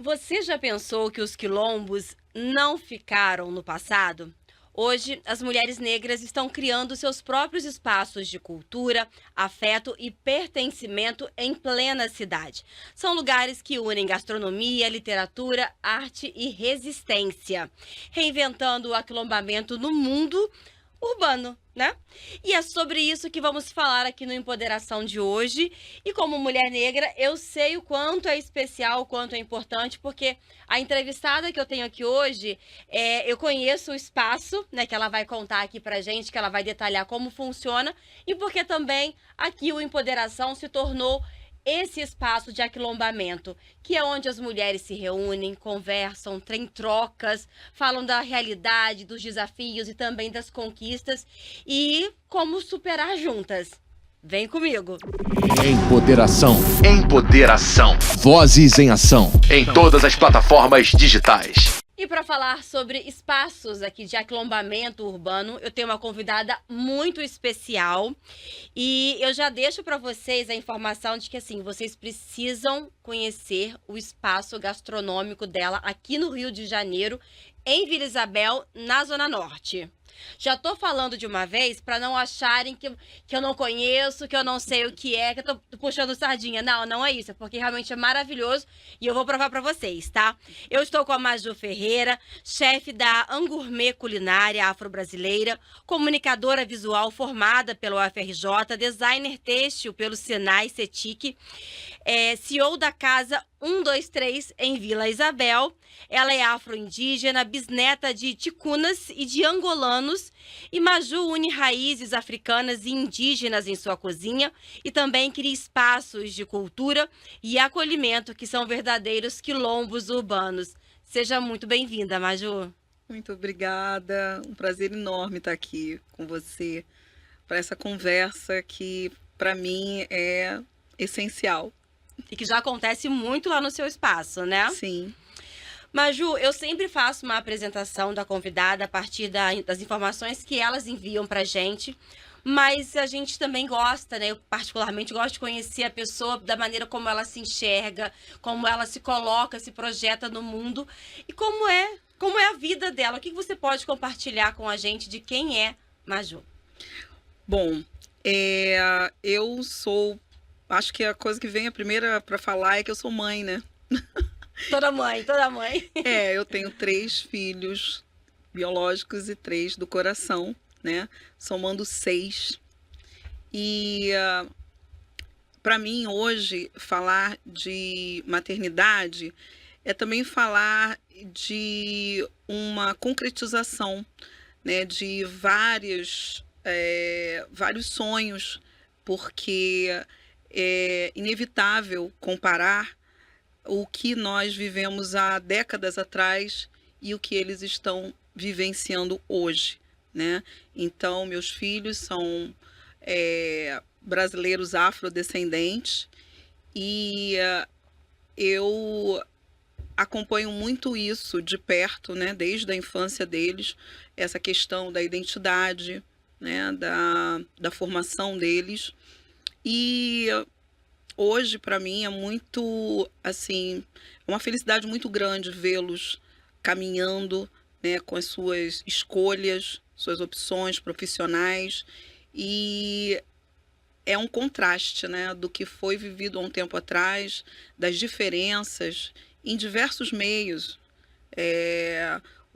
Você já pensou que os quilombos não ficaram no passado? Hoje, as mulheres negras estão criando seus próprios espaços de cultura, afeto e pertencimento em plena cidade. São lugares que unem gastronomia, literatura, arte e resistência, reinventando o aquilombamento no mundo urbano, né? E é sobre isso que vamos falar aqui no Empoderação de hoje. E como mulher negra, eu sei o quanto é especial, o quanto é importante, porque a entrevistada que eu tenho aqui hoje, eu conheço o espaço, né, que ela vai contar aqui pra gente, que ela vai detalhar como funciona, e porque também aqui o Empoderação se tornou esse espaço de aquilombamento, que é onde as mulheres se reúnem, conversam, têm trocas, falam da realidade, dos desafios e também das conquistas e como superar juntas. Vem comigo! Empoderação. Empoderação. Vozes em ação. Em todas as plataformas digitais. E para falar sobre espaços aqui de aquilombamento urbano, eu tenho uma convidada muito especial. E eu já deixo para vocês a informação de que, assim, vocês precisam conhecer o espaço gastronômico dela aqui no Rio de Janeiro, em Vila Isabel, na Zona Norte. Já tô falando de uma vez para não acharem que eu não conheço, que eu não sei o que é, que eu tô puxando sardinha. Não, não é isso, é porque realmente é maravilhoso e eu vou provar para vocês, tá? Eu estou com a Maju Ferreira, chefe da Angourmet Culinária Afro-Brasileira, comunicadora visual formada pelo UFRJ, designer têxtil pelo Senai CETIC, CEO da Casa 123 em Vila Isabel. Ela é afro-indígena, bisneta de ticunas e de angolanos, e Maju une raízes africanas e indígenas em sua cozinha e também cria espaços de cultura e acolhimento que são verdadeiros quilombos urbanos. Seja muito bem-vinda, Maju. Muito obrigada, um prazer enorme estar aqui com você para essa conversa que para mim é essencial. E que já acontece muito lá no seu espaço, né? Sim. Maju, eu sempre faço uma apresentação da convidada a partir das informações que elas enviam pra gente, mas a gente também gosta, né? Eu particularmente gosto de conhecer a pessoa da maneira como ela se enxerga, como ela se coloca, se projeta no mundo e como é a vida dela. O que você pode compartilhar com a gente de quem é Maju? Bom, eu sou... Acho que a coisa que vem a primeira para falar é que eu sou mãe, né? Toda mãe, toda mãe. Eu tenho 3 filhos biológicos e 3 do coração, né? Somando 6. E para mim hoje falar de maternidade é também falar de uma concretização, né? De vários sonhos, porque é inevitável comparar o que nós vivemos há décadas atrás e o que eles estão vivenciando hoje, né? Então, meus filhos são brasileiros afrodescendentes e eu acompanho muito isso de perto, né? Desde a infância deles, essa questão da identidade, né? Da formação deles. E hoje, para mim, é muito, assim, uma felicidade muito grande vê-los caminhando, né, com as suas escolhas, suas opções profissionais. E é um contraste, né, do que foi vivido há um tempo atrás, das diferenças em diversos meios.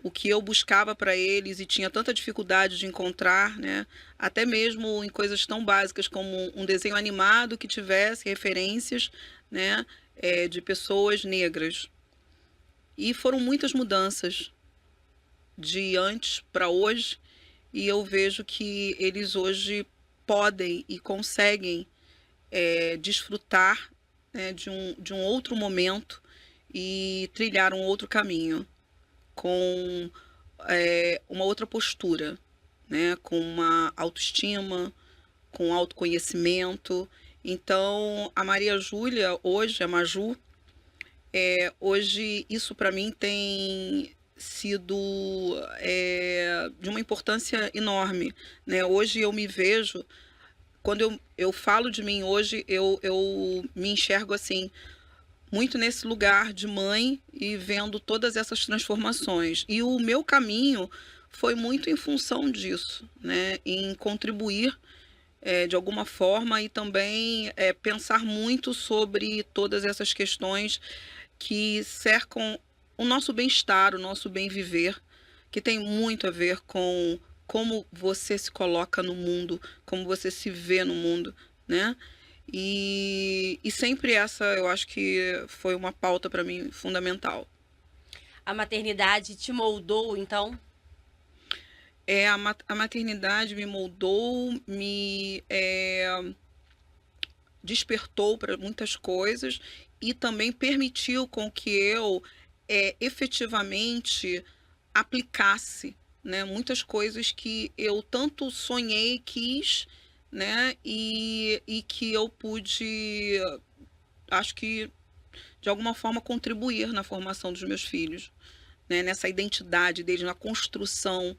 O que eu buscava para eles e tinha tanta dificuldade de encontrar, né? Até mesmo em coisas tão básicas como um desenho animado que tivesse referências, né? De pessoas negras. E foram muitas mudanças de antes para hoje, e eu vejo que eles hoje podem e conseguem desfrutar, né, de um outro momento e trilhar um outro caminho, com uma outra postura, né? Com uma autoestima, com autoconhecimento. Então, a Maria Júlia, hoje, a Maju, hoje isso para mim tem sido de uma importância enorme, né? Hoje eu me vejo, quando eu falo de mim hoje, eu me enxergo assim, muito nesse lugar de mãe e vendo todas essas transformações. E o meu caminho foi muito em função disso, né? Em contribuir de alguma forma e também pensar muito sobre todas essas questões que cercam o nosso bem-estar, o nosso bem-viver, que tem muito a ver com como você se coloca no mundo, como você se vê no mundo, né? E sempre essa, eu acho que foi uma pauta para mim fundamental. A maternidade te moldou, então? A maternidade me moldou, me despertou para muitas coisas e também permitiu com que eu efetivamente aplicasse, né, muitas coisas que eu tanto sonhei, quis, né, e que eu pude, acho que de alguma forma contribuir na formação dos meus filhos, né, nessa identidade deles, na construção,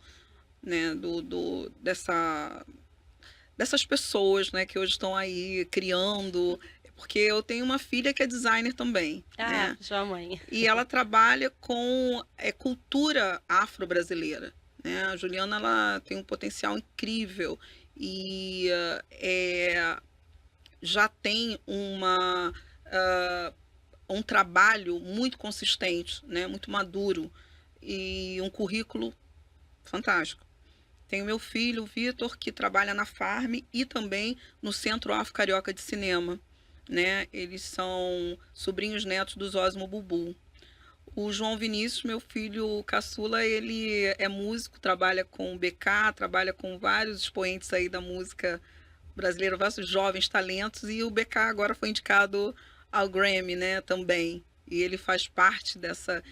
né, dessas pessoas, né, que hoje estão aí criando, porque eu tenho uma filha que é designer também, né? Sua mãe. E ela trabalha com cultura afro-brasileira, né? A Juliana, ela tem um potencial incrível e já tem um trabalho muito consistente, né? Muito maduro e um currículo fantástico. Tenho meu filho, o Vitor, que trabalha na Farm e também no Centro Afro-Carioca de Cinema, né? Eles são sobrinhos netos do Zósimo Bubu. O João Vinícius, meu filho caçula, ele é músico, trabalha com o BK, trabalha com vários expoentes aí da música brasileira, vários jovens talentos, e o BK agora foi indicado ao Grammy, né, também. E ele faz parte dessa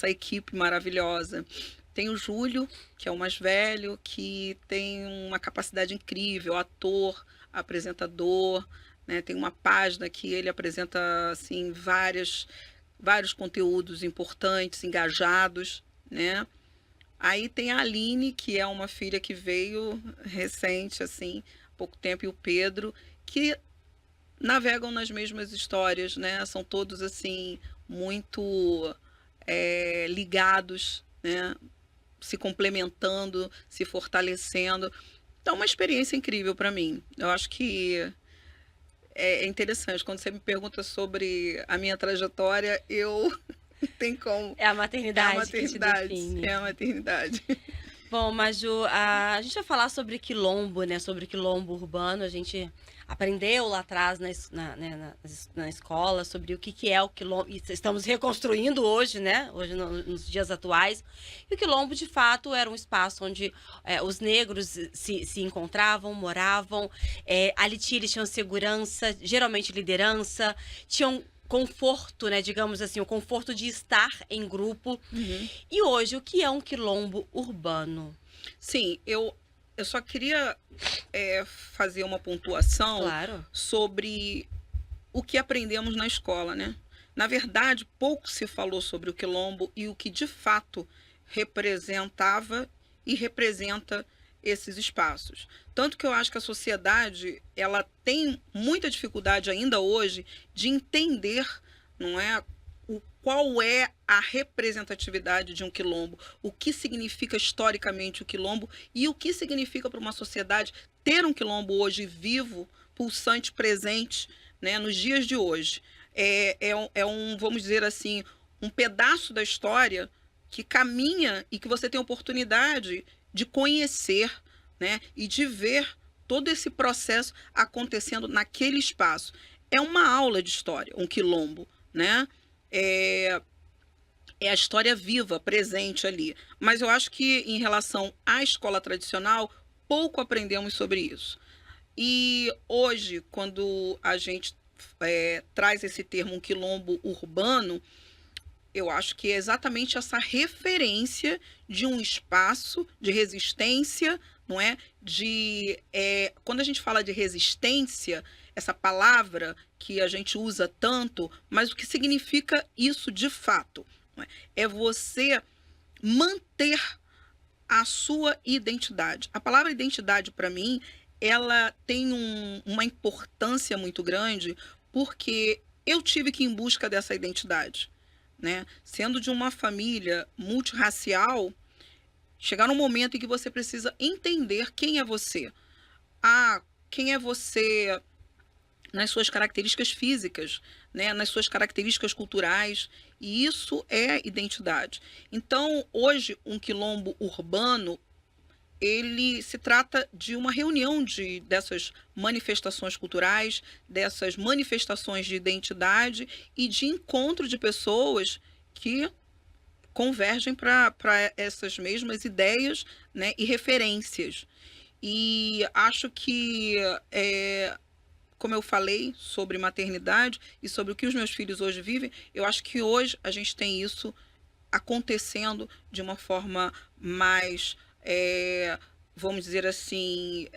equipe maravilhosa. Tem o Júlio, que é o mais velho, que tem uma capacidade incrível, ator, apresentador, né? Tem uma página que ele apresenta assim, vários conteúdos importantes, engajados, né? Aí tem a Aline, que é uma filha que veio recente, assim, há pouco tempo, e o Pedro, que navegam nas mesmas histórias, né? São todos, assim, muito ligados, né? Se complementando, se fortalecendo. Então, uma experiência incrível para mim. Eu acho que é interessante. Quando você me pergunta sobre a minha trajetória, eu não tem como. É a maternidade que te define. É a maternidade. Bom, Maju, a gente vai falar sobre quilombo, né? Sobre quilombo urbano. A gente aprendeu lá atrás na escola sobre o que é o quilombo. E estamos reconstruindo hoje, né? Hoje, nos dias atuais. E o quilombo, de fato, era um espaço onde os negros se encontravam, moravam. Ali eles tinham segurança, geralmente liderança, tinham conforto, né? Digamos assim, o conforto de estar em grupo. Uhum. E hoje, o que é um quilombo urbano? Sim, eu só queria fazer uma pontuação sobre o que aprendemos na escola, né? Na verdade, pouco se falou sobre o quilombo e o que de fato representava e representa esses espaços. Tanto que eu acho que a sociedade, ela tem muita dificuldade ainda hoje de entender, não é, qual é a representatividade de um quilombo, o que significa historicamente o quilombo e o que significa para uma sociedade ter um quilombo hoje vivo, pulsante, presente, né, nos dias de hoje. Vamos dizer assim, um pedaço da história que caminha e que você tem oportunidade de conhecer, né, e de ver todo esse processo acontecendo naquele espaço. É uma aula de história, um quilombo, né? É a história viva, presente ali. Mas eu acho que em relação à escola tradicional, pouco aprendemos sobre isso. E hoje, quando a gente traz esse termo, um quilombo urbano, eu acho que é exatamente essa referência de um espaço de resistência, não é? Quando a gente fala de resistência, essa palavra que a gente usa tanto, mas o que significa isso de fato? Não é? É você manter a sua identidade. A palavra identidade, para mim, ela tem uma importância muito grande, porque eu tive que ir em busca dessa identidade, né? Sendo de uma família multirracial, chegar um momento em que você precisa entender quem é você. Quem é você nas suas características físicas, né? Nas suas características culturais, e isso é identidade. Então, hoje, um quilombo urbano, ele se trata de uma reunião dessas manifestações culturais, dessas manifestações de identidade e de encontro de pessoas que convergem para essas mesmas ideias, né, e referências. E acho que, como eu falei sobre maternidade e sobre o que os meus filhos hoje vivem, eu acho que hoje a gente tem isso acontecendo de uma forma mais, vamos dizer assim,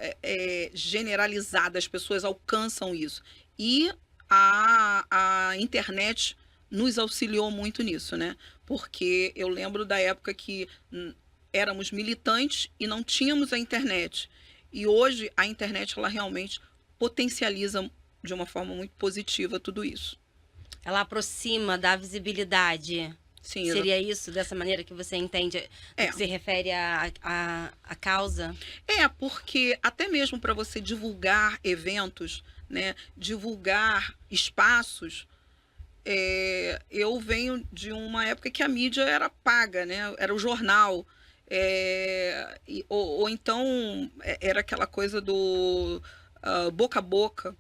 generalizada. As pessoas alcançam isso. E a internet nos auxiliou muito nisso, né? Porque eu lembro da época que éramos militantes e não tínhamos a internet. E hoje a internet, ela realmente potencializa de uma forma muito positiva tudo isso. Ela aproxima, dá visibilidade. Sim, seria isso, dessa maneira que você entende, que se refere à causa? Porque até mesmo para você divulgar eventos, né, divulgar espaços, eu venho de uma época que a mídia era paga, né, era o jornal, ou então era aquela coisa do boca a boca.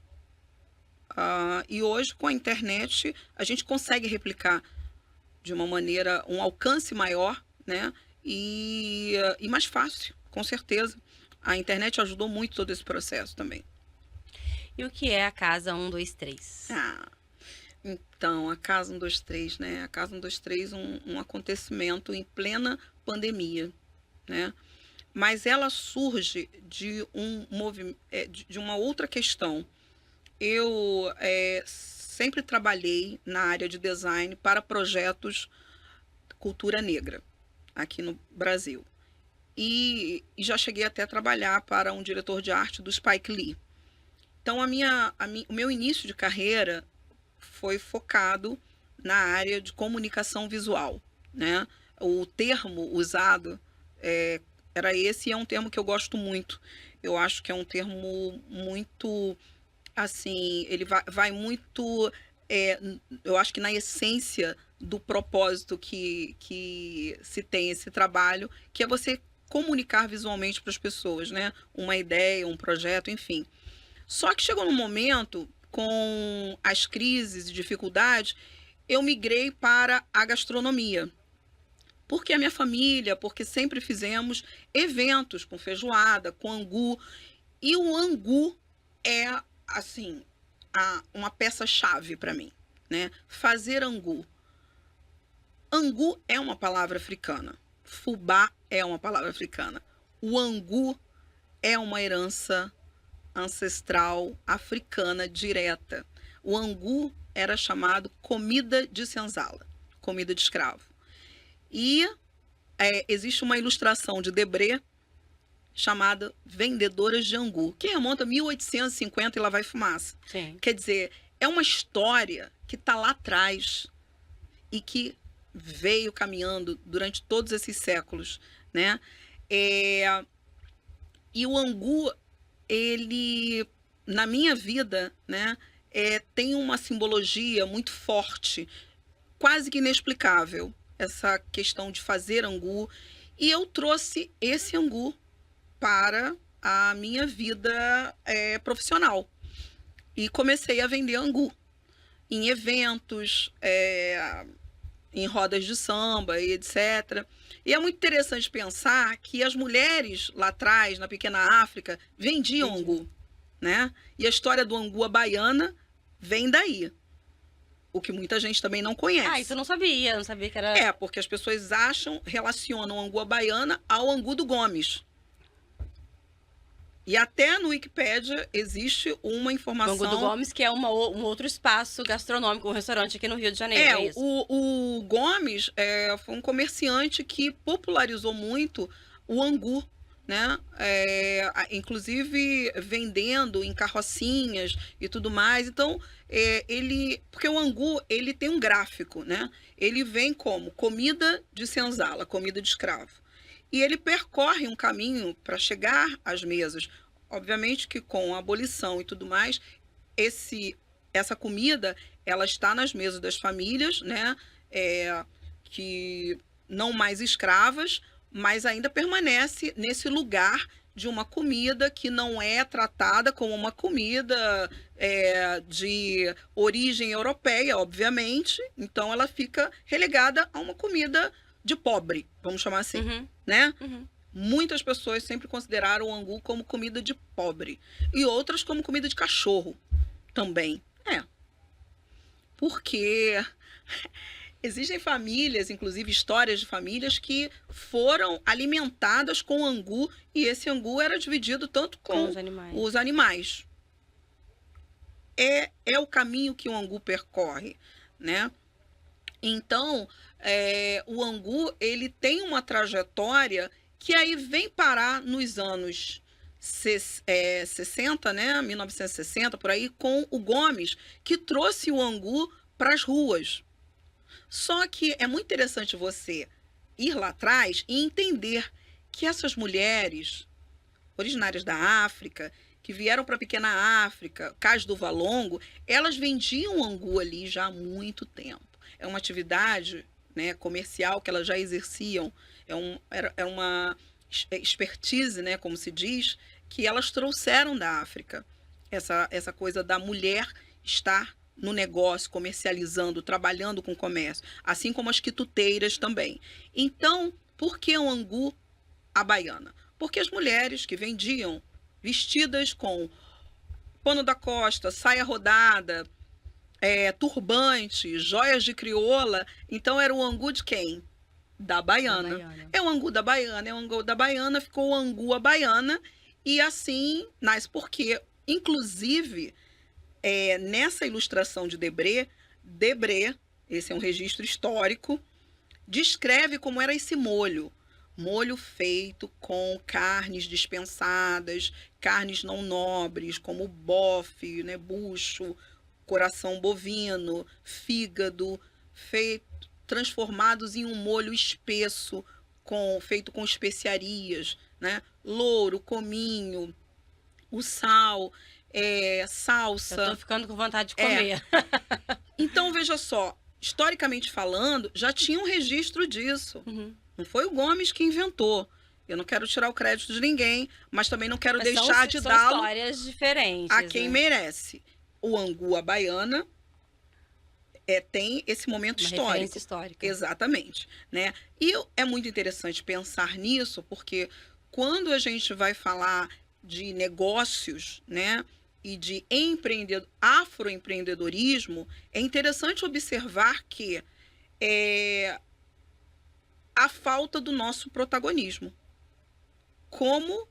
E hoje, com a internet, a gente consegue replicar de uma maneira, um alcance maior, né? E mais fácil, com certeza. A internet ajudou muito todo esse processo também. E o que é a Casa 123? Então, a Casa 123, né? A Casa 123, um acontecimento em plena pandemia, né? Mas ela surge de de uma outra questão. Eu sempre trabalhei na área de design para projetos cultura negra aqui no Brasil. E já cheguei até a trabalhar para um diretor de arte do Spike Lee. Então, o meu início de carreira foi focado na área de comunicação visual, né? O termo usado era esse, e é um termo que eu gosto muito. Eu acho que é um termo muito, assim, ele vai muito, eu acho que na essência do propósito que se tem esse trabalho, que é você comunicar visualmente para as pessoas, né? Uma ideia, um projeto, enfim. Só que chegou num momento, com as crises e dificuldades, eu migrei para a gastronomia. Porque a minha família, porque sempre fizemos eventos com feijoada, com angu. E o angu é, assim, uma peça-chave para mim, né? Fazer angu. Angu é uma palavra africana. Fubá é uma palavra africana. O angu é uma herança ancestral africana direta. O angu era chamado comida de senzala, comida de escravo. E existe uma ilustração de Debré chamada Vendedoras de Angu, que remonta a 1850 e lá vai fumaça. Sim. Quer dizer, é uma história que está lá atrás e que veio caminhando durante todos esses séculos, né? E o angu, ele, na minha vida, né, tem uma simbologia muito forte, quase que inexplicável, essa questão de fazer angu. E eu trouxe esse angu para a minha vida profissional. E comecei a vender angu em eventos, em rodas de samba e etc. E é muito interessante pensar que as mulheres lá atrás, na pequena África, vendiam angu, né? E a história do angu à baiana vem daí. O que muita gente também não conhece. Isso eu não sabia que era... Porque as pessoas relacionam o angu à baiana ao angu do Gomes. E até no Wikipédia existe uma informação... O Angu do Gomes, que é um outro espaço gastronômico, um restaurante aqui no Rio de Janeiro, é isso? O Gomes foi um comerciante que popularizou muito o angu né? Inclusive vendendo em carrocinhas e tudo mais. Então, porque o angu, ele tem um gráfico, né? Ele vem como comida de senzala, comida de escravo. E ele percorre um caminho para chegar às mesas. Obviamente que com a abolição e tudo mais, essa comida, ela está nas mesas das famílias, né? Que não mais escravas, mas ainda permanece nesse lugar de uma comida que não é tratada como uma comida de origem europeia, obviamente. Então, ela fica relegada a uma comida de pobre, vamos chamar assim, né? Muitas pessoas sempre consideraram o angu como comida de pobre e outras como comida de cachorro também. Porque existem famílias, inclusive histórias de famílias que foram alimentadas com angu e esse angu era dividido tanto com os animais. É o caminho que o angu percorre, né? Então, o angu, ele tem uma trajetória que aí vem parar nos anos 60, né? 1960, por aí, com o Gomes, que trouxe o angu para as ruas. Só que é muito interessante você ir lá atrás e entender que essas mulheres originárias da África, que vieram para a pequena África, Cais do Valongo, elas vendiam angu ali já há muito tempo. É uma atividade, né, comercial que elas já exerciam, era uma expertise, né, como se diz, que elas trouxeram da África. Essa coisa da mulher estar no negócio, comercializando, trabalhando com comércio, assim como as quituteiras também. Então, por que o angu à baiana? Porque as mulheres que vendiam vestidas com pano da costa, saia rodada, turbante, joias de crioula, então era o angu de quem? Da baiana. É o angu da baiana, ficou o angu à baiana, e assim nasce porque, inclusive, nessa ilustração de Debré, esse é um registro histórico, descreve como era esse molho. Molho feito com carnes dispensadas, carnes não nobres, como bofe, né, bucho, coração bovino, fígado, transformados em um molho espesso, feito com especiarias, né, louro, cominho, o sal, salsa. Eu tô ficando com vontade de comer. Então, veja só, historicamente falando, já tinha um registro disso. Não foi o Gomes que inventou. Eu não quero tirar o crédito de ninguém, mas também não quero deixar de dá-lo histórias diferentes, a quem merece. O angu à baiana tem esse momento referência histórica. Exatamente, né? E é muito interessante pensar nisso, porque quando a gente vai falar de negócios, né, e de afroempreendedorismo, é interessante observar que a falta do nosso protagonismo como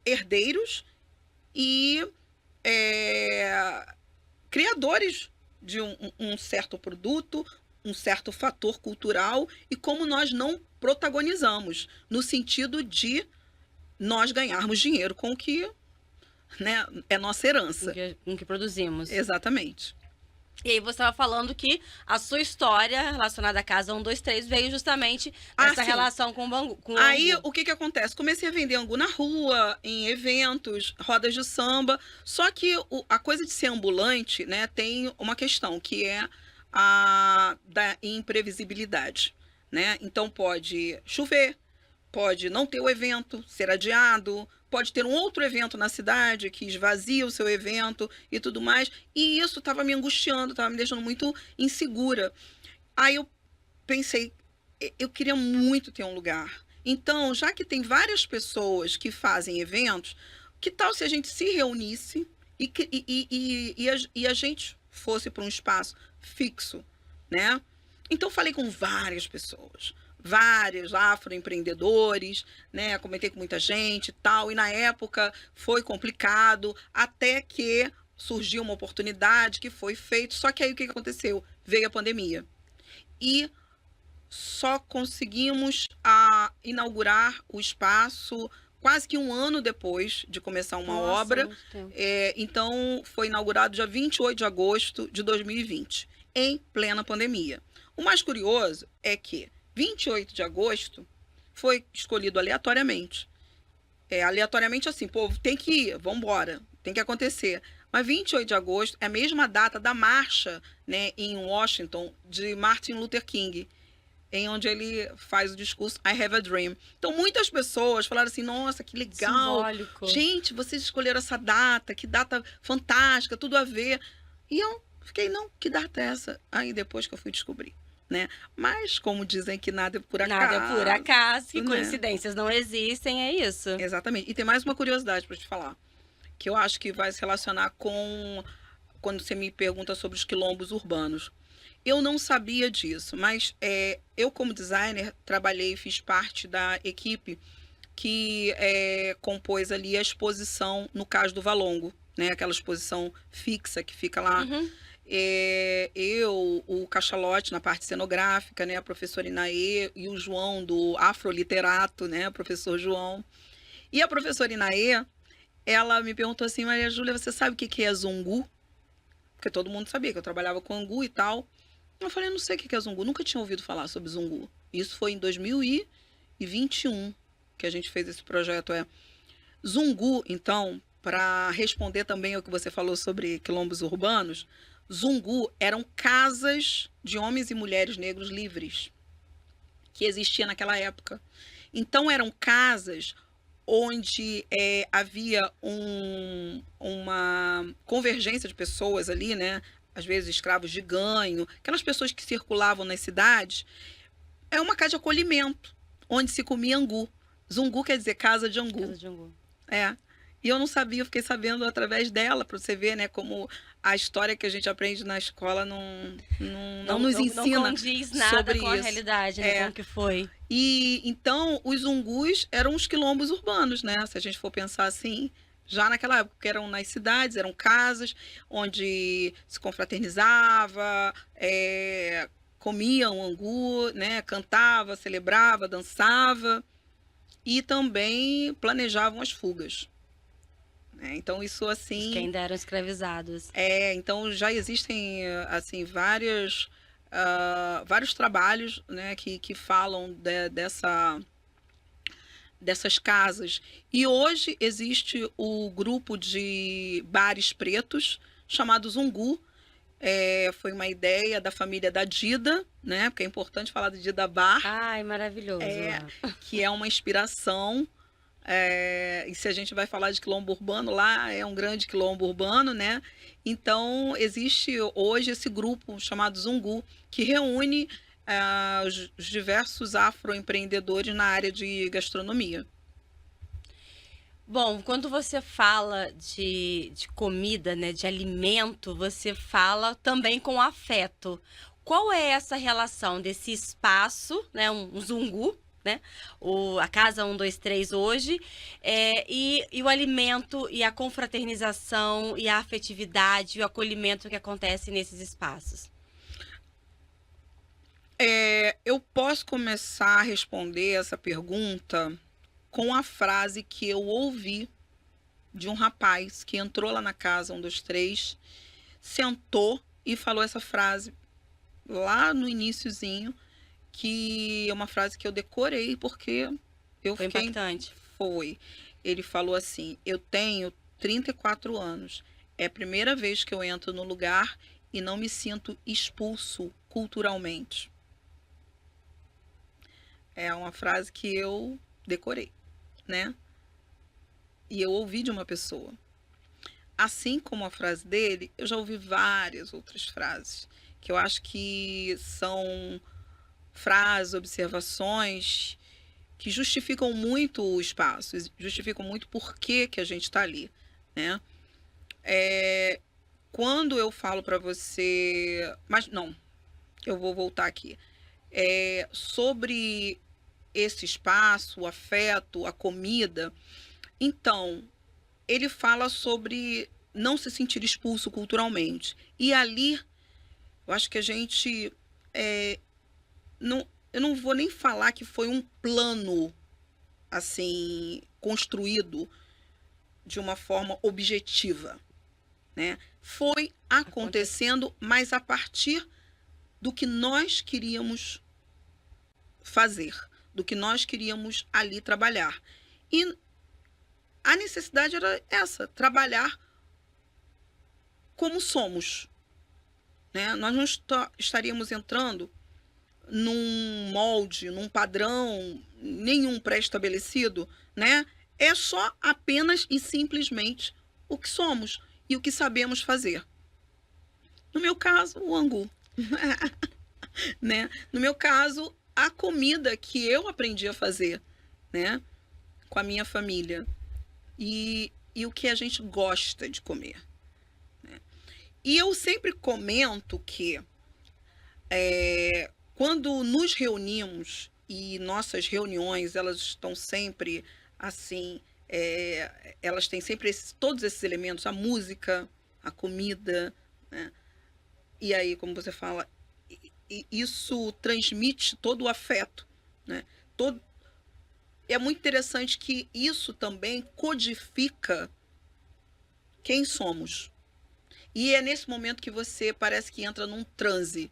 herdeiros e criadores de um certo produto, um certo fator cultural, e como nós não protagonizamos, no sentido de nós ganharmos dinheiro com o que, né, é nossa herança. Com o que produzimos. Exatamente. E aí você estava falando que a sua história relacionada à Casa 1, 2, 3 veio justamente dessa relação com o angu. Aí, o que acontece? Comecei a vender angu na rua, em eventos, rodas de samba. Só que a coisa de ser ambulante, né, tem uma questão, que é a da imprevisibilidade, né? Então, pode chover, pode não ter o evento, ser adiado, pode ter um outro evento na cidade que esvazia o seu evento e tudo mais. E isso estava me angustiando, estava me deixando muito insegura. Aí eu pensei, eu queria muito ter um lugar. Então, já que tem várias pessoas que fazem eventos, que tal se a gente se reunisse e a gente fosse para um espaço fixo, né? Então, falei com várias pessoas. Vários afroempreendedores, né? Comentei com muita gente e tal. E na época foi complicado, até que surgiu uma oportunidade que foi feito. Só que aí o que aconteceu? Veio a pandemia. E só conseguimos inaugurar o espaço quase que um ano depois de começar uma Nossa, obra. muito tempo. Então, foi inaugurado dia 28 de agosto de 2020, em plena pandemia. O mais curioso é que 28 de agosto foi escolhido aleatoriamente. Aleatoriamente assim, pô, tem que ir, vamos embora, tem que acontecer. Mas 28 de agosto é a mesma data da marcha, né, em Washington, de Martin Luther King, em onde ele faz o discurso I Have a Dream. Então, muitas pessoas falaram assim, nossa, que legal. Simbólico. Gente, vocês escolheram essa data, que data fantástica, tudo a ver. E eu fiquei, não, que data é essa? Aí depois que eu fui descobrir, né? Mas, como dizem que nada é por acaso. Nada é por acaso, que né? coincidências não existem, é isso. Exatamente. E tem mais uma curiosidade para te falar, que eu acho que vai se relacionar com quando você me pergunta sobre os quilombos urbanos. Eu não sabia disso, mas eu, como designer, trabalhei e fiz parte da equipe que compôs ali a exposição, no caso do Valongo, né? Aquela exposição fixa que fica lá. Uhum. Eu, o Cachalote na parte cenográfica, né? A professora Inaê e o João do Afroliterato, né? O professor João. E a professora Inaê, ela me perguntou assim, Maria Júlia, você sabe o que é Zungu? Porque todo mundo sabia que eu trabalhava com Angu e tal. Eu falei, não sei o que é Zungu, nunca tinha ouvido falar sobre Zungu. Isso foi em 2021 que a gente fez esse projeto. Zungu, então, para responder também ao que você falou sobre quilombos urbanos, Zungu eram casas de homens e mulheres negros livres que existia naquela época. Então, eram casas onde havia uma convergência de pessoas ali, né? Às vezes escravos de ganho, aquelas pessoas que circulavam nas cidades. É uma casa de acolhimento, onde se comia angu. Zungu quer dizer casa de angu. Casa de Angu. E eu não sabia, eu fiquei sabendo através dela, para você ver, né, como a história que a gente aprende na escola não nos ensina. Não condiz nada sobre com a isso. realidade, né? Com o que foi. E então os zungus eram os quilombos urbanos, né? Se a gente for pensar assim, já naquela época, que eram nas cidades, eram casas onde se confraternizava, comia um angu, né? Cantava, celebrava, dançava e também planejavam as fugas. Então isso assim. Os que ainda eram escravizados. Então já existem assim vários trabalhos, né, que falam dessas casas. E hoje existe o grupo de bares pretos chamado Zungu. Foi uma ideia da família da Dida, né? Porque é importante falar da Dida Bar. Ai, maravilhoso. Que é uma inspiração. E se a gente vai falar de quilombo urbano, lá é um grande quilombo urbano, né? Então, existe hoje esse grupo chamado Zungu, que reúne os diversos afroempreendedores na área de gastronomia. Bom, quando você fala de comida, né, de alimento, você fala também com afeto. Qual é essa relação desse espaço, né, um Zungu, né? A Casa 123 hoje, e o alimento, e a confraternização, e a afetividade, e o acolhimento que acontece nesses espaços? Eu posso começar a responder essa pergunta com a frase que eu ouvi de um rapaz que entrou lá na Casa 123, sentou e falou essa frase lá no iniciozinho, que é uma frase que eu decorei porque eu Foi fiquei... impactante. Foi. Ele falou assim, eu tenho 34 anos, é a primeira vez que eu entro no lugar e não me sinto expulso culturalmente. É uma frase que eu decorei, né? E eu ouvi de uma pessoa. Assim como a frase dele, eu já ouvi várias outras frases, que eu acho que são frases, observações que justificam muito o espaço, justificam muito por que a gente está ali, né? Quando eu falo para você... Mas não, eu vou voltar aqui. Sobre esse espaço, o afeto, a comida. Então, ele fala sobre não se sentir expulso culturalmente. E ali, eu acho que a gente... eu não vou nem falar que foi um plano, assim, construído de uma forma objetiva, né? Foi acontecendo, mas a partir do que nós queríamos fazer, do que nós queríamos ali trabalhar. E a necessidade era essa, trabalhar como somos, né? Nós não estaríamos entrando num molde, num padrão nenhum pré-estabelecido, né? É só apenas e simplesmente o que somos e o que sabemos fazer. No meu caso, o angu. Né? No meu caso, a comida que eu aprendi a fazer, né? Com a minha família. E o que a gente gosta de comer. Né? E eu sempre comento que quando nos reunimos, e nossas reuniões, elas estão sempre assim, elas têm sempre todos esses elementos, a música, a comida, né? E aí, como você fala, isso transmite todo o afeto, né? É muito interessante que isso também codifica quem somos. E é nesse momento que você parece que entra num transe.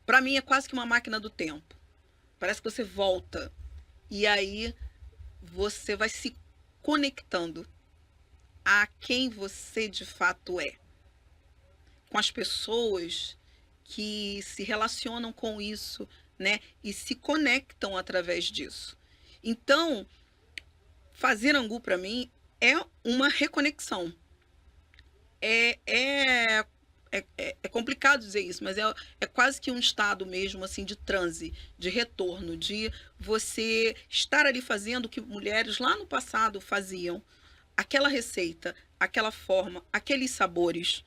Para mim é quase que uma máquina do tempo. Parece que você volta e aí você vai se conectando a quem você de fato é. Com as pessoas que se relacionam com isso, né? E se conectam através disso. Então, fazer angu para mim é uma reconexão. É complicado dizer isso, mas é quase que um estado mesmo assim de transe, de retorno, de você estar ali fazendo o que mulheres lá no passado faziam. Aquela receita, aquela forma, aqueles sabores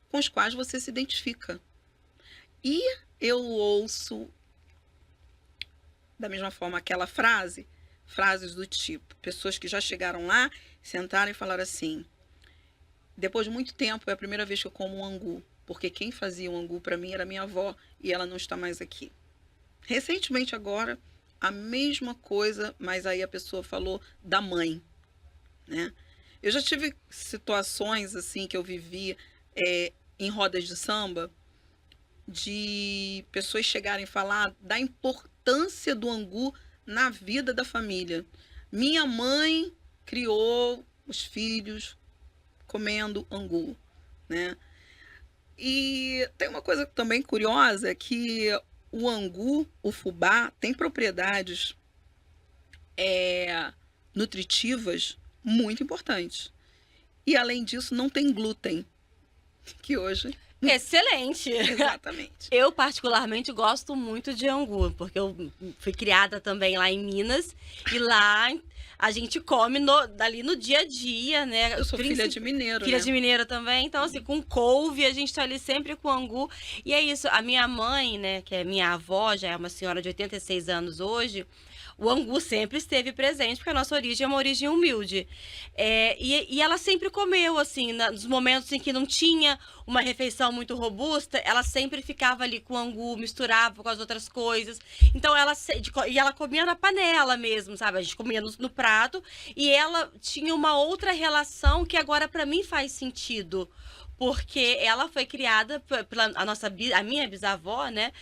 com os quais você se identifica. E eu ouço da mesma forma aquela frases do tipo, pessoas que já chegaram lá, sentaram e falaram assim: depois de muito tempo, é a primeira vez que eu como um angu, porque quem fazia o angu para mim era minha avó e ela não está mais aqui. Recentemente agora, a mesma coisa, mas aí a pessoa falou da mãe, né? Eu já tive situações assim que eu vivi em rodas de samba, de pessoas chegarem a falar da importância do angu na vida da família. Minha mãe criou os filhos comendo angu, né? E tem uma coisa também curiosa, é que o angu, o fubá, tem propriedades nutritivas muito importantes. E além disso, não tem glúten, que hoje... Excelente! Exatamente. Eu particularmente gosto muito de angu, porque eu fui criada também lá em Minas, e lá a gente come ali no dia a dia, né? Eu sou filha de mineiro, Filha né? de mineiro também, então assim, com couve, a gente tá ali sempre com angu. E é isso, a minha mãe, né, que é minha avó, já é uma senhora de 86 anos hoje, o angu sempre esteve presente, porque a nossa origem é uma origem humilde. E ela sempre comeu, assim, nos momentos em que não tinha uma refeição muito robusta, ela sempre ficava ali com o angu, misturava com as outras coisas. Então, ela comia na panela mesmo, sabe? A gente comia no prato. E ela tinha uma outra relação que agora, para mim, faz sentido. Porque ela foi criada pela a minha bisavó, né?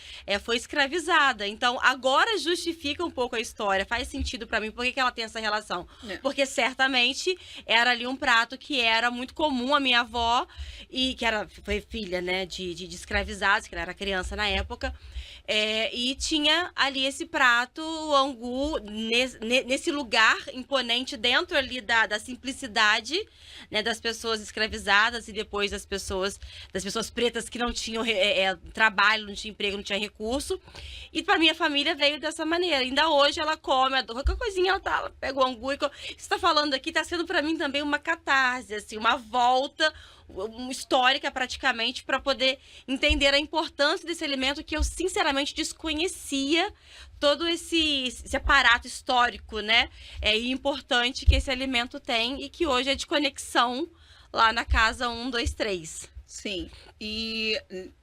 Foi escravizada. Então, agora justifica um pouco a história. Faz sentido pra mim. Por que ela tem essa relação? Porque certamente era ali um prato que era muito comum à minha avó, e que foi filha, né, de escravizados, que ela era criança na época. E tinha ali esse prato, o angu, nesse lugar imponente, dentro ali da simplicidade, né, das pessoas escravizadas e depois das pessoas pretas que não tinham trabalho, não tinha emprego, não tinha recurso. E para minha família veio dessa maneira. Ainda hoje ela come, qualquer coisinha ela pega o angu. Você está falando aqui, está sendo para mim também uma catarse, assim, uma volta histórica praticamente, para poder entender a importância desse alimento que eu sinceramente desconhecia, todo esse aparato histórico, né? E importante que esse alimento tem e que hoje é de conexão lá na casa 1, 2, 3. Sim, e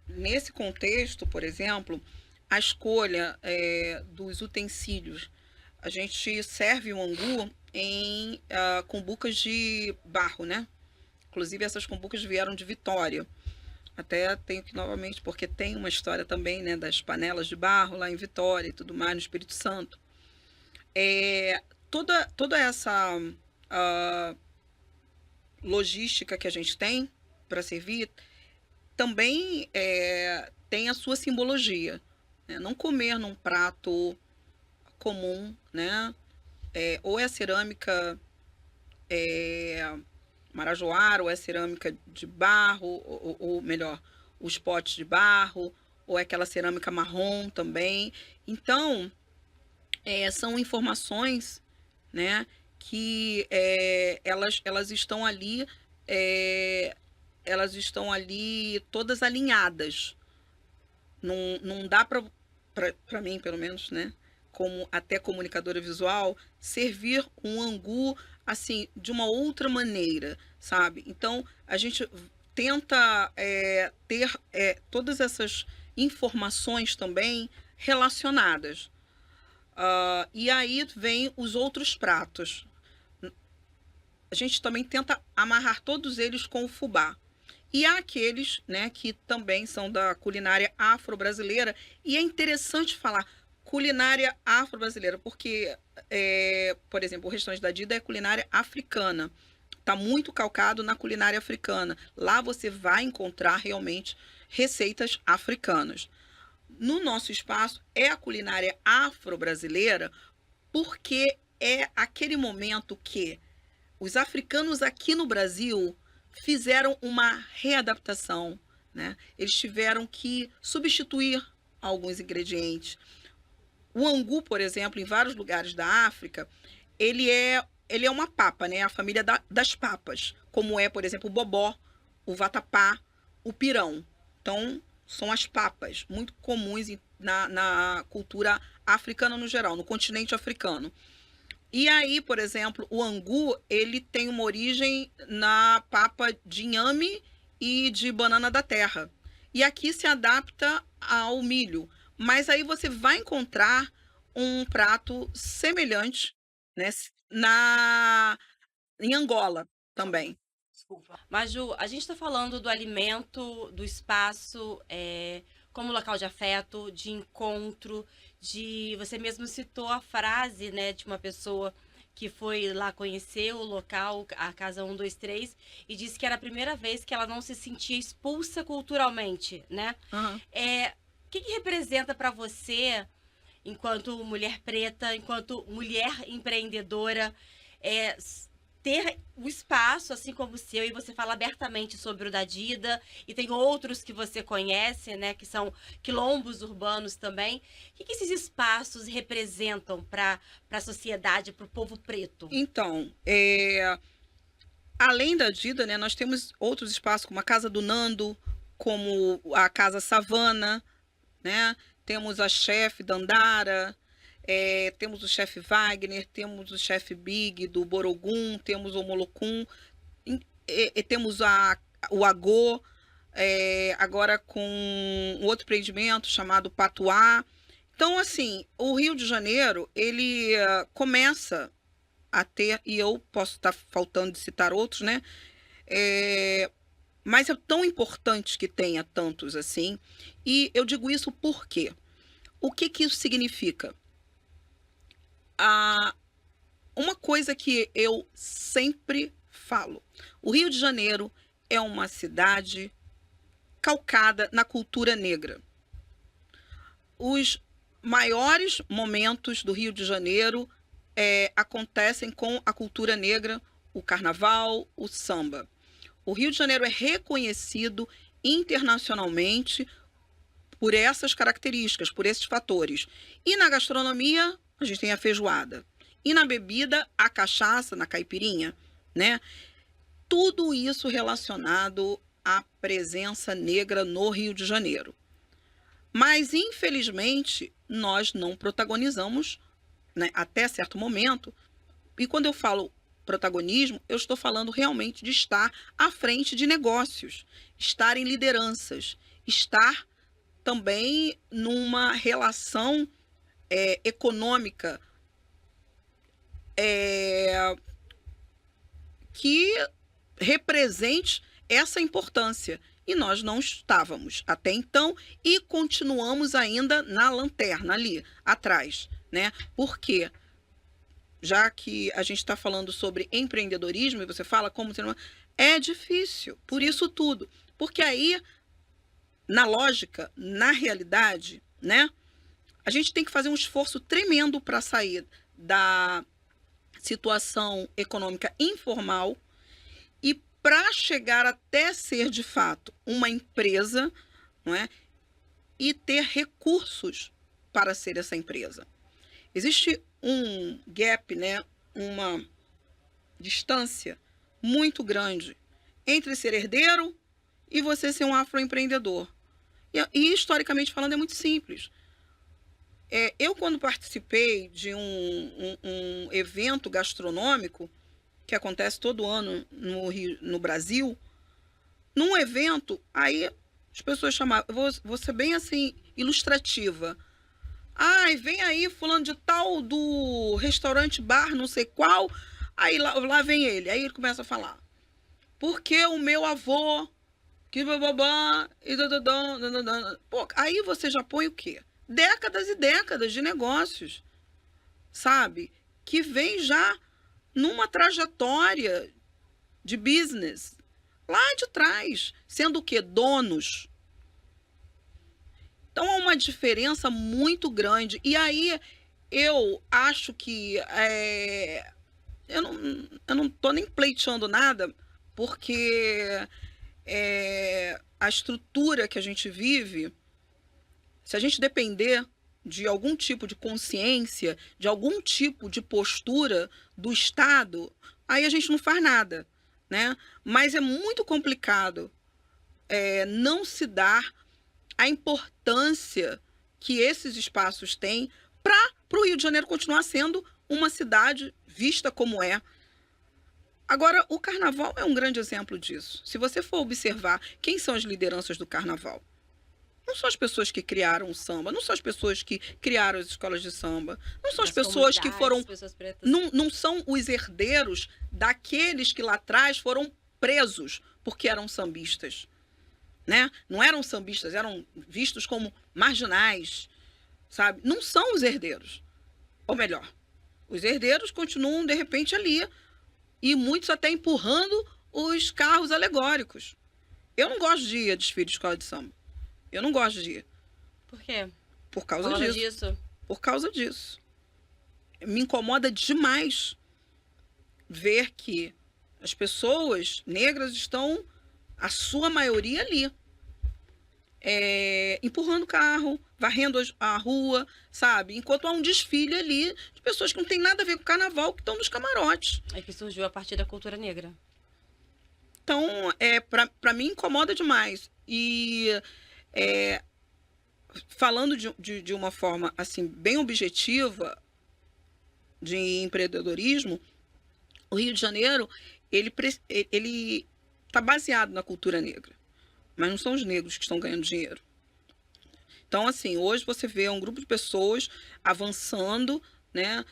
nesse contexto, por exemplo, a escolha dos utensílios, a gente serve o angu em cumbucas de barro, né? Inclusive, essas cumbucas vieram de Vitória. Até tenho que novamente, porque tem uma história também, né, das panelas de barro lá em Vitória e tudo mais, no Espírito Santo. Toda essa logística que a gente tem para servir também tem a sua simbologia, né? Não comer num prato comum, né? Ou é cerâmica marajoara, ou é cerâmica de barro, ou melhor, os potes de barro, ou é aquela cerâmica marrom também. Então, são informações, né, que elas estão ali, todas alinhadas. Não dá para mim, pelo menos, né, como até comunicadora visual, servir um angu assim de uma outra maneira, sabe? Então a gente tenta ter todas essas informações também relacionadas. E aí vem os outros pratos. A gente também tenta amarrar todos eles com o fubá. E há aqueles, né, que também são da culinária afro-brasileira. E é interessante falar culinária afro-brasileira, porque, por exemplo, o restaurante da Dida é culinária africana. Está muito calcado na culinária africana. Lá você vai encontrar realmente receitas africanas. No nosso espaço é a culinária afro-brasileira, porque é aquele momento que os africanos aqui no Brasil fizeram uma readaptação, né? Eles tiveram que substituir alguns ingredientes. O angu, por exemplo, em vários lugares da África, ele é uma papa, né? A família das papas, como é, por exemplo, o bobó, o vatapá, o pirão. Então, são as papas, muito comuns na cultura africana no geral, no continente africano. E aí, por exemplo, o angu, ele tem uma origem na papa de inhame e de banana da terra. E aqui se adapta ao milho. Mas aí você vai encontrar um prato semelhante, né, em Angola também. Maju, a gente está falando do alimento, do espaço, como local de afeto, de encontro, você mesmo citou a frase, né, de uma pessoa que foi lá conhecer o local, a casa 123, e disse que era a primeira vez que ela não se sentia expulsa culturalmente, né? Uhum. O que representa para você, enquanto mulher preta, enquanto mulher empreendedora, ter o espaço, assim como o seu, e você fala abertamente sobre o da Dida, e tem outros que você conhece, né, que são quilombos urbanos também. O que esses espaços representam para a sociedade, para o povo preto? Então, além da Dida, né, nós temos outros espaços, como a Casa do Nando, como a Casa Savana, né? Temos a Chefe Dandara, temos o chefe Wagner, temos o chefe Big do Borogum, temos o Molocum, temos o Agô, agora com um outro empreendimento chamado Patuá. Então, assim, o Rio de Janeiro, ele começa a ter, e eu posso estar faltando de citar outros, né? Mas é tão importante que tenha tantos assim. E eu digo isso por quê? O que isso significa? Uma coisa que eu sempre falo: o Rio de Janeiro é uma cidade calcada na cultura negra. Os maiores momentos do Rio de Janeiro acontecem com a cultura negra, o carnaval, o samba. O Rio de Janeiro é reconhecido internacionalmente por essas características, por esses fatores. E na gastronomia, a gente tem a feijoada. E na bebida, a cachaça, na caipirinha, né? Tudo isso relacionado à presença negra no Rio de Janeiro. Mas, infelizmente, nós não protagonizamos, né, até certo momento. E quando eu falo protagonismo, eu estou falando realmente de estar à frente de negócios, estar em lideranças, estar também numa relação econômica que represente essa importância. E nós não estávamos até então e continuamos ainda na lanterna ali, atrás, né? Por quê? Já que a gente está falando sobre empreendedorismo e você fala como ser humano, é difícil, por isso tudo. Porque aí, na lógica, na realidade, né? A gente tem que fazer um esforço tremendo para sair da situação econômica informal e para chegar até ser, de fato, uma empresa, não é? E ter recursos para ser essa empresa. Existe um gap, né? Uma distância muito grande entre ser herdeiro e você ser um afroempreendedor. E historicamente falando, é muito simples. Eu, quando participei de um evento gastronômico, que acontece todo ano no Brasil, num evento, aí as pessoas chamavam, vou ser bem assim, ilustrativa. Ai, vem aí fulano de tal do restaurante bar, não sei qual, aí lá vem ele, aí ele começa a falar. Porque o meu avô, que bababá, e pô, aí você já põe o quê? Décadas e décadas de negócios, sabe? Que vem já numa trajetória de business lá de trás, sendo o quê? Donos. Então há uma diferença muito grande. E aí eu acho que eu não estou nem pleiteando nada, porque a estrutura que a gente vive, se a gente depender de algum tipo de consciência, de algum tipo de postura do Estado, aí a gente não faz nada, né? Mas é muito complicado não se dar a importância que esses espaços têm para o Rio de Janeiro continuar sendo uma cidade vista como é. Agora, o Carnaval é um grande exemplo disso. Se você for observar quem são as lideranças do Carnaval, não são as pessoas que criaram o samba, não são as pessoas que criaram as escolas de samba, não são as pessoas que foram... Não são os herdeiros daqueles que lá atrás foram presos porque eram sambistas, né? Não eram sambistas, eram vistos como marginais, sabe? Não são os herdeiros. Ou melhor, os herdeiros continuam, de repente, ali, e muitos até empurrando os carros alegóricos. Eu não gosto de ir a desfile de escola de samba. Eu não gosto de ir. Por quê? Por causa disso. Por causa disso. Me incomoda demais ver que as pessoas negras estão, a sua maioria, ali. Empurrando o carro, varrendo a rua, sabe? Enquanto há um desfile ali de pessoas que não tem nada a ver com o carnaval, que estão nos camarotes. É que surgiu a partir da cultura negra. Então, para mim, incomoda demais. E falando de uma forma assim bem objetiva de empreendedorismo, o Rio de Janeiro ele está baseado na cultura negra, mas não são os negros que estão ganhando dinheiro. Então, assim, hoje você vê um grupo de pessoas avançando, né,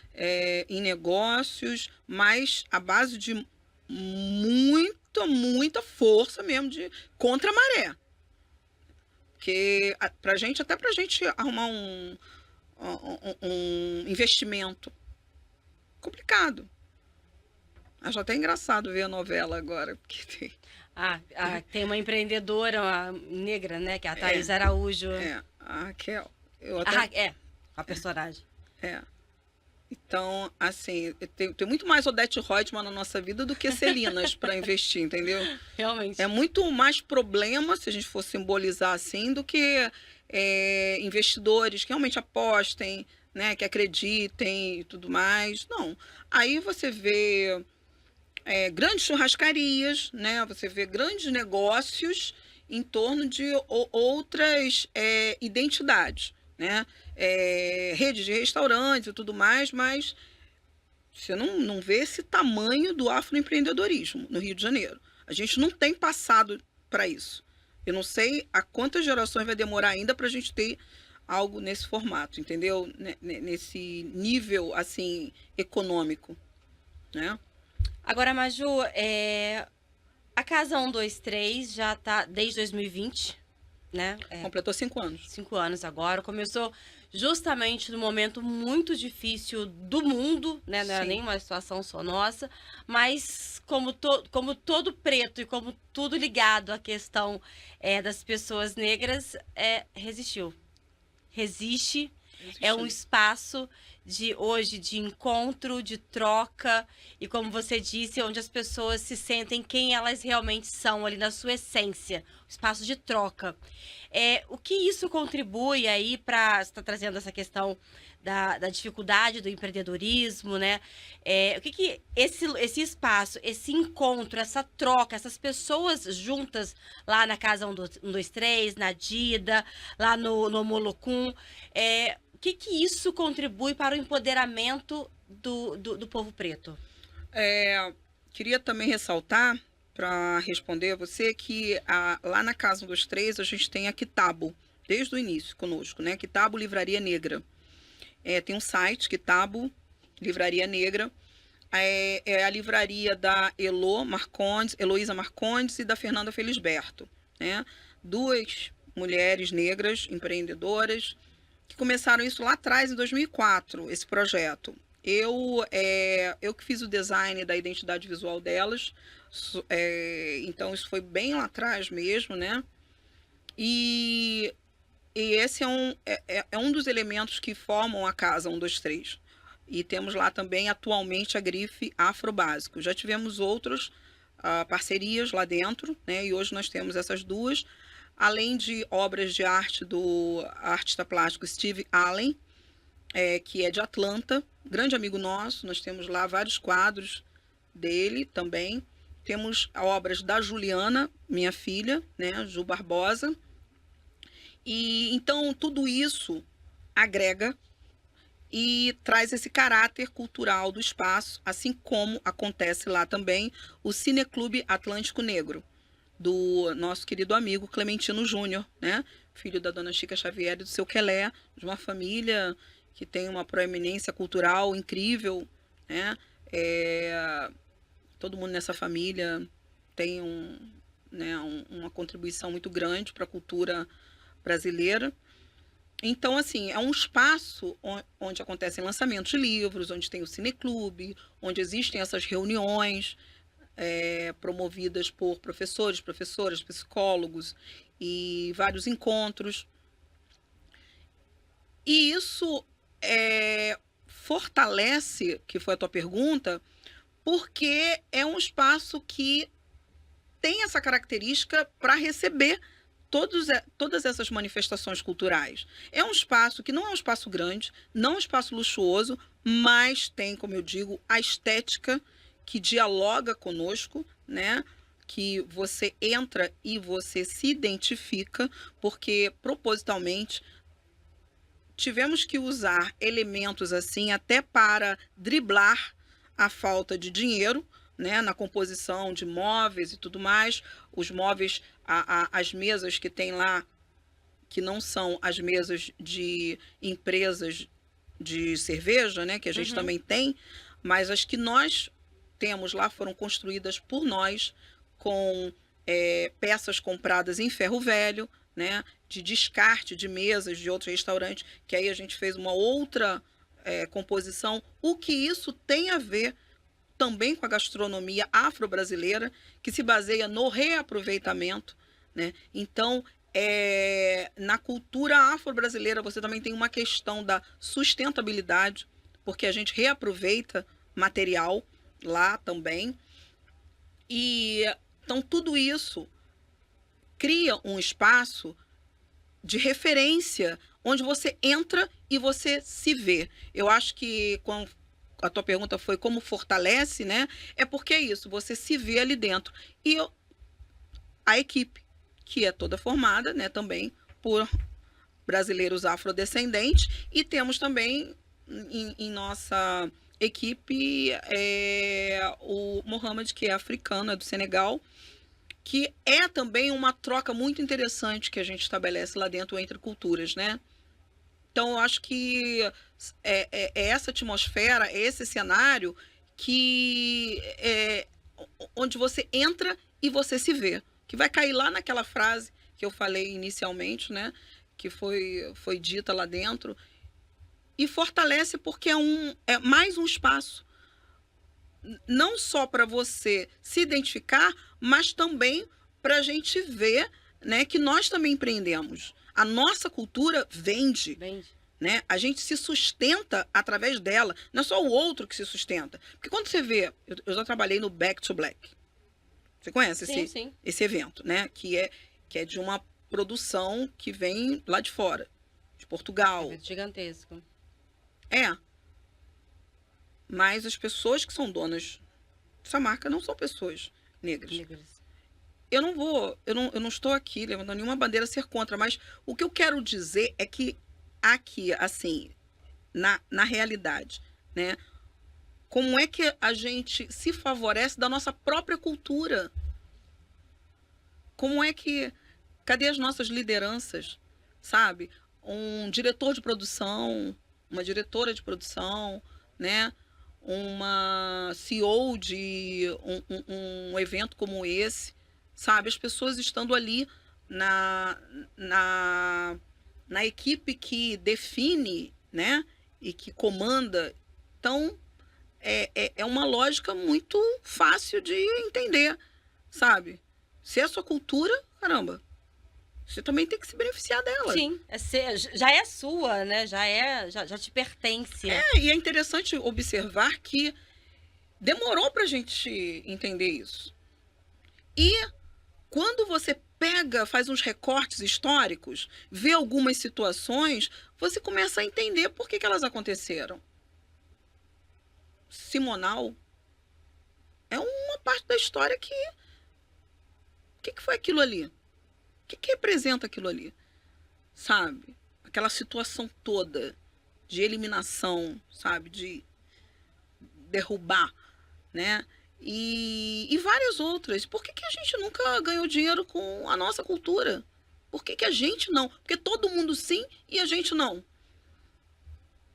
em negócios, mas à base de muita força mesmo contra a maré. Porque até pra gente arrumar um investimento complicado. Acho até engraçado ver a novela agora. Porque tem uma empreendedora negra, né? Que é a Thaís Araújo. A Raquel. A personagem. Então, assim, tem muito mais Odete Roitman na nossa vida do que Celinas para investir, entendeu? Realmente. É muito mais problema, se a gente for simbolizar assim, do que investidores que realmente apostem, né, que acreditem e tudo mais. Não. Aí você vê grandes churrascarias, né? Você vê grandes negócios em torno de outras identidades, né? Redes de restaurantes e tudo mais, mas você não vê esse tamanho do afroempreendedorismo no Rio de Janeiro. A gente não tem passado para isso. Eu não sei a quantas gerações vai demorar ainda para a gente ter algo nesse formato, entendeu? Nesse nível, assim, econômico. né? Agora, Maju, a Casa 123 já tá desde 2020, né? Completou 5 anos. 5 anos agora. Começou justamente no momento muito difícil do mundo, né? Não era Sim. nem uma situação só nossa, mas como todo preto e como tudo ligado à questão das pessoas negras, resistiu. Resiste. É um espaço hoje de encontro, de troca e, como você disse, onde as pessoas se sentem quem elas realmente são ali na sua essência, um espaço de troca. O que isso contribui aí para... Você está trazendo essa questão da dificuldade do empreendedorismo, né? O que esse espaço, esse encontro, essa troca, essas pessoas juntas lá na Casa 123, na Dida, lá no Molocum, o que isso contribui para o empoderamento do povo preto? Queria também ressaltar, para responder a você, que lá na Casa 123 a gente tem a Kitabo, desde o início conosco, né? Kitabo Livraria Negra. Tem um site, Kitabo Livraria Negra. É a livraria da Heloísa Marcondes e da Fernanda Felisberto, né? 2 mulheres negras empreendedoras que começaram isso lá atrás, em 2004, esse projeto. Eu que fiz o design da identidade visual delas, então isso foi bem lá atrás mesmo, né? E esse é um dos elementos que formam a Casa 123. E temos lá também, atualmente, a grife Afrobásico. Já tivemos outras parcerias lá dentro, né? E hoje nós temos essas 2, além de obras de arte do artista plástico Steve Allen, que é de Atlanta, grande amigo nosso. Nós temos lá vários quadros dele também. Temos obras da Juliana, minha filha, né? Ju Barbosa. E então tudo isso agrega e traz esse caráter cultural do espaço, assim como acontece lá também o Cineclube Atlântico Negro, do nosso querido amigo Clementino Júnior, né? Filho da dona Chica Xavier e do seu Quelé, de uma família que tem uma proeminência cultural incrível, né? Todo mundo nessa família tem uma contribuição muito grande para a cultura brasileira. Então, assim, é um espaço onde acontecem lançamentos de livros, onde tem o cineclube, onde existem essas reuniões promovidas por professores, professoras, psicólogos e vários encontros. E isso fortalece, que foi a tua pergunta, porque é um espaço que tem essa característica para receber todas essas manifestações culturais. É um espaço que não é um espaço grande, não é um espaço luxuoso, mas tem, como eu digo, a estética que dialoga conosco, né? Que você entra e você se identifica, porque propositalmente tivemos que usar elementos assim até para driblar a falta de dinheiro, né, na composição de móveis e tudo mais. Os móveis, as mesas que tem lá, que não são as mesas de empresas de cerveja, né, que a gente também tem, mas as que nós temos lá foram construídas por nós, com peças compradas em ferro velho, né, de descarte de mesas de outros restaurantes, que aí a gente fez uma outra composição. O que isso tem a ver também com a gastronomia afro-brasileira, que se baseia no reaproveitamento, né? Então, na cultura afro-brasileira, você também tem uma questão da sustentabilidade, porque a gente reaproveita material lá também. E então tudo isso cria um espaço de referência onde você entra e você se vê. Eu acho que quando a tua pergunta foi como fortalece, né? É porque é isso, você se vê ali dentro. E a equipe, que é toda formada, né, também por brasileiros afrodescendentes, e temos também em nossa equipe o Mohamed, que é africano, é do Senegal, que é também uma troca muito interessante que a gente estabelece lá dentro entre culturas, né? Então, eu acho que essa atmosfera, esse cenário onde você entra e você se vê. Que vai cair lá naquela frase que eu falei inicialmente, né? Que foi dita lá dentro. E fortalece porque é mais um espaço. Não só para você se identificar, mas também para a gente ver, né, que nós também empreendemos. A nossa cultura vende. Né? A gente se sustenta através dela. Não é só o outro que se sustenta. Porque quando você vê... Eu já trabalhei no Back to Black. Você conhece esse evento, né? Que é de uma produção que vem lá de fora. De Portugal. É gigantesco. Mas as pessoas que são donas dessa marca não são pessoas negras. Eu não estou aqui levantando nenhuma bandeira a ser contra, mas o que eu quero dizer é que aqui, assim, na realidade, né? Como é que a gente se favorece da nossa própria cultura? Como é que... Cadê as nossas lideranças, sabe? Um diretor de produção, uma diretora de produção, né? Uma CEO de um evento como esse, sabe? As pessoas estando ali na equipe que define, né? E que comanda. Então, é uma lógica muito fácil de entender, sabe? Se é a sua cultura, caramba, você também tem que se beneficiar dela. Sim, já é sua, né? Já te pertence. E é interessante observar que demorou pra gente entender isso. E quando você faz uns recortes históricos, vê algumas situações, você começa a entender por que elas aconteceram. Simonal é uma parte da história que... O que foi aquilo ali? O que representa aquilo ali? Sabe? Aquela situação toda de eliminação, sabe? De derrubar, né? E várias outras. Por que a gente nunca ganhou dinheiro com a nossa cultura? Por que a gente não? Porque todo mundo sim e a gente não.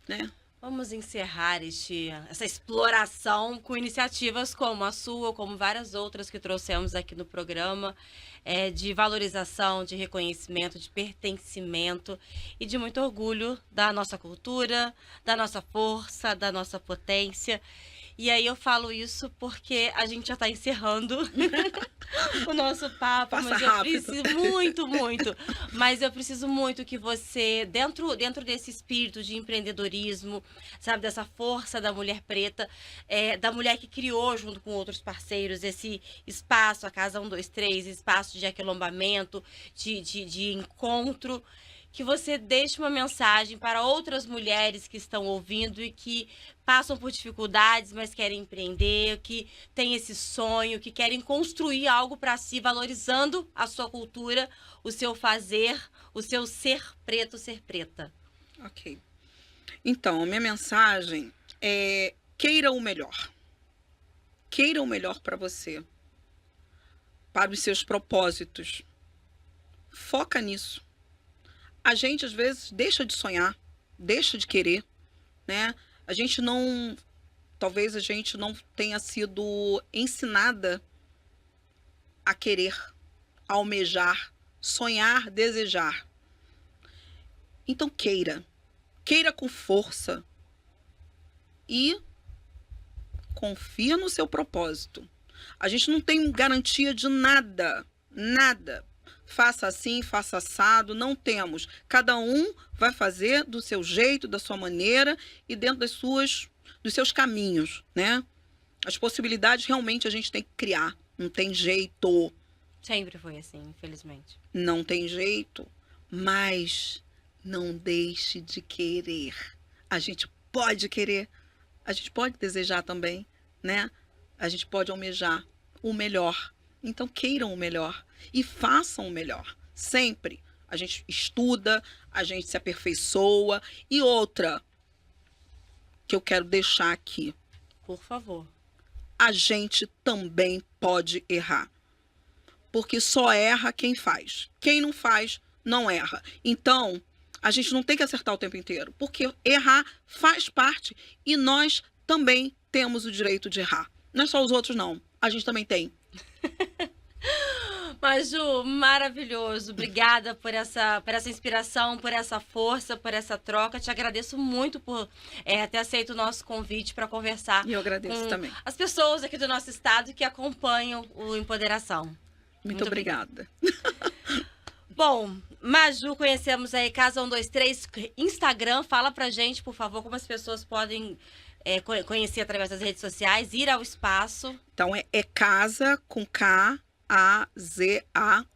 Né? Vamos encerrar essa exploração com iniciativas como a sua, como várias outras que trouxemos aqui no programa, de valorização, de reconhecimento, de pertencimento e de muito orgulho da nossa cultura, da nossa força, da nossa potência. E aí eu falo isso porque a gente já está encerrando o nosso papo. Passa mas rápido. Eu preciso muito. Mas eu preciso muito que você, dentro desse espírito de empreendedorismo, sabe, dessa força da mulher preta, da mulher que criou junto com outros parceiros esse espaço, a Casa 123, espaço de aquilombamento, de encontro, que você deixe uma mensagem para outras mulheres que estão ouvindo e que passam por dificuldades, mas querem empreender, que têm esse sonho, que querem construir algo para si, valorizando a sua cultura, o seu fazer, o seu ser preto, ser preta. Ok. Então, a minha mensagem é: queira o melhor. Queira o melhor para você, para os seus propósitos. Foca nisso. A gente, às vezes, deixa de sonhar, deixa de querer, né? Talvez a gente não tenha sido ensinada a querer, a almejar, sonhar, desejar. Então, queira com força e confia no seu propósito. A gente não tem garantia de nada. Faça assim, faça assado, não temos. Cada um vai fazer do seu jeito, da sua maneira e dentro dos seus caminhos, né? As possibilidades realmente a gente tem que criar. Não tem jeito. Sempre foi assim, infelizmente. Não tem jeito, mas não deixe de querer. A gente pode querer, a gente pode desejar também, né? A gente pode almejar o melhor. Então queiram o melhor e façam o melhor. Sempre. A gente estuda, a gente se aperfeiçoa. E outra que eu quero deixar aqui. Por favor. A gente também pode errar. Porque só erra quem faz. Quem não faz, não erra. Então, a gente não tem que acertar o tempo inteiro. Porque errar faz parte. E nós também temos o direito de errar. Não é só os outros, não. A gente também tem. Maju, maravilhoso. Obrigada por essa inspiração, por essa força, por essa troca. Te agradeço muito por ter aceito o nosso convite para conversar. E eu agradeço com também. as pessoas aqui do nosso estado que acompanham o Empoderação. Muito obrigada. Bom, Maju, conhecemos aí Casa 123, Instagram. Fala pra gente, por favor, como as pessoas podem conhecer através das redes sociais, ir ao espaço. Então, é casa com KAZA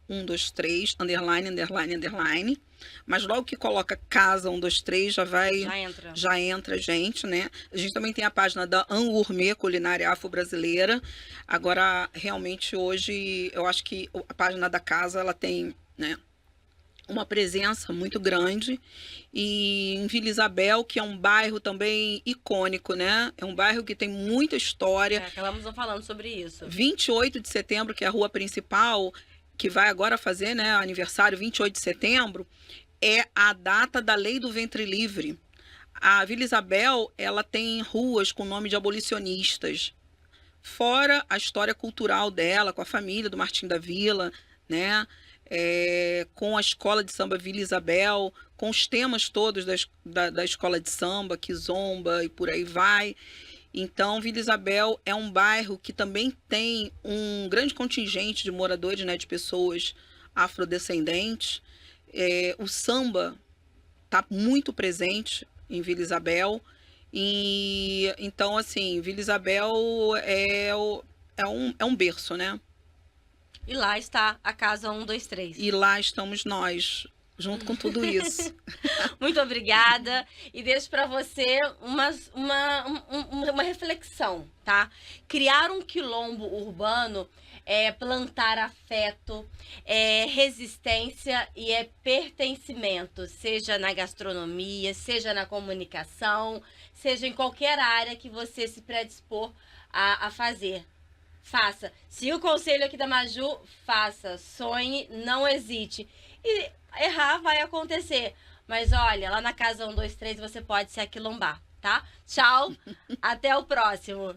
123, underline, underline, underline. Mas logo que coloca Casa 123, já entra gente, né? A gente também tem a página da Angourmet, culinária afro-brasileira. Agora, realmente, hoje, eu acho que a página da casa, ela tem, né, uma presença muito grande. E em Vila Isabel, que é um bairro também icônico, né? É um bairro que tem muita história. Acabamos não falando sobre isso. 28 de setembro, que é a rua principal, que vai agora fazer, né, aniversário, 28 de setembro, é a data da Lei do Ventre Livre. A Vila Isabel, ela tem ruas com nome de abolicionistas. Fora a história cultural dela, com a família do Martim da Vila, né? Com a escola de samba Vila Isabel, com os temas todos da escola de samba, Kizomba e por aí vai. Então, Vila Isabel é um bairro que também tem um grande contingente de moradores, né, de pessoas afrodescendentes. O samba está muito presente em Vila Isabel. E então, assim, Vila Isabel é um berço, né? E lá está a Casa 123. E lá estamos nós, junto com tudo isso. Muito obrigada. E deixo para você uma reflexão, tá? Criar um quilombo urbano é plantar afeto, é resistência e é pertencimento, seja na gastronomia, seja na comunicação, seja em qualquer área que você se predispor a fazer. Faça. Siga o conselho aqui da Maju, faça. Sonhe, não hesite. E errar vai acontecer. Mas olha, lá na Casa 123 você pode se aquilombar, tá? Tchau, até o próximo.